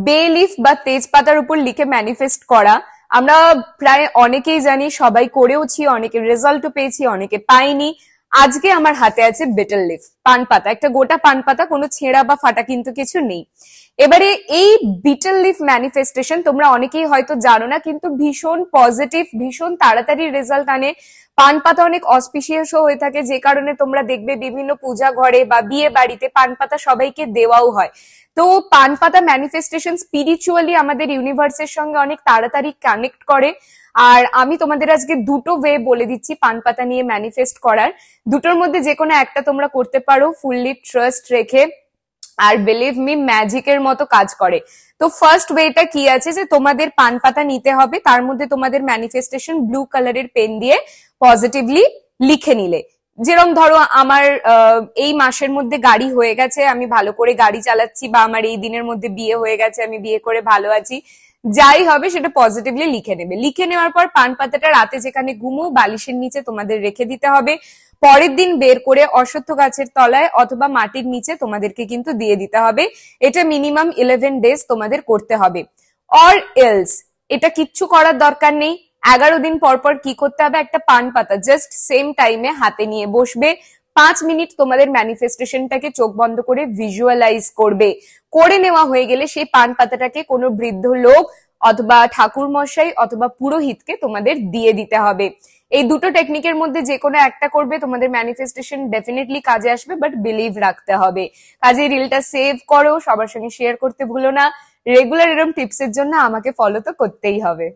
Bay leaf বা তেজপাতার উপর লিখে ম্যানিফেস্ট করা আমরা প্রায় অনেকেই জানি, সবাই করেওছি, অনেকের রেজাল্টও পেয়েছি, অনেকে পাইনি। আজকে আমার হাতে আছে বিটেল লিফ, পান পাতা, একটা গোটা পান পাতা, কোনো ছেঁড়া বা ফাটা কিন্তু কিছু নেই। এবারে এই বিটেল লিফ ম্যানিফেস্টেশন তোমরা অনেকেই হয়তো জানো না, কিন্তু ভীষণ পজিটিভ, ভীষণ তাড়াতাড়ি রেজাল্ট আনে। পান পাতা অনেক অসপিশিয়াস হয়ে থাকে, যে কারণে তোমরা দেখবে বিভিন্ন পূজা ঘরে বা বিয়ে বাড়িতে পান পাতা সবাইকে দেওয়াও হয়। তো পান পাতা ম্যানিফেস্টেশন স্পিরিচুয়ালি আমাদের ইউনিভার্সের সঙ্গে অনেক তাড়াতাড়ি কানেক্ট করে। আর আমি তোমাদের আজকে দুটো ওয়ে বলে দিচ্ছি পান পাতা নিয়ে ম্যানিফেস্ট করার। দুটোর মধ্যে যে কোনো একটা তোমরা করতে পারো ফুললি ট্রাস্ট রেখে, আর বিলিভ মি ম্যাজিকের মতো কাজ করে। তো ফার্স্ট ওয়েটা কি আছে, যে তোমাদের পান পাতা নিতে হবে, তার মধ্যে তোমাদের ম্যানিফেস্টেশন ব্লু কালারের পেন দিয়ে পজিটিভলি লিখে নিলে। যেরকম ধরো আমার এই মাসের মধ্যে গাড়ি হয়ে গেছে, আমি ভালো করে গাড়ি চালাচ্ছি, বা আমার এই দিনের মধ্যে বিয়ে হয়ে গেছে, আমি বিয়ে করে ভালো আছি, যাই হবে সেটা পজিটিভলি লিখে নেবে। লিখে নেওয়ার পর পান পাতাটা রাতে যেখানে ঘুমো বালিশের নিচে তোমাদের রেখে দিতে হবে। পরের দিন বের করে অশ্বত্থ গাছের তলায় অথবা মাটির নিচে তোমাদেরকে কিন্তু দিয়ে দিতে হবে। এটা মিনিমাম 11 ডেজ তোমাদের করতে হবে। অর এলস এটা কিচ্ছু করার দরকার নেই। 11 দিন পর পর কি করতে হবে, একটা পান পাতা জাস্ট সেম টাইমে হাতে নিয়ে বসবে, 5 মিনিট তোমাদের ম্যানিফেস্টেশনটাকে চোখ বন্ধ করে ভিজুয়ালাইজ করবে। করে নেওয়া হয়ে গেলে সেই পান পাতাটাকে কোনো বৃদ্ধ লোক অথবা ঠাকুর মশাই অথবা পুরোহিতকে তোমাদের দিয়ে দিতে হবে। এই দুটো টেকনিকের মধ্যে যে কোনো একটা করবে, তোমাদের ম্যানিফেস্টেশন ডেফিনেটলি কাজে আসবে, বাট বিলিভ রাখতে হবে। কাজে রিলটা সেভ করো, সবার সঙ্গে শেয়ার করতে ভুলো না। রেগুলার এরকম টিপসের জন্য আমাকে ফলো তো করতেই হবে।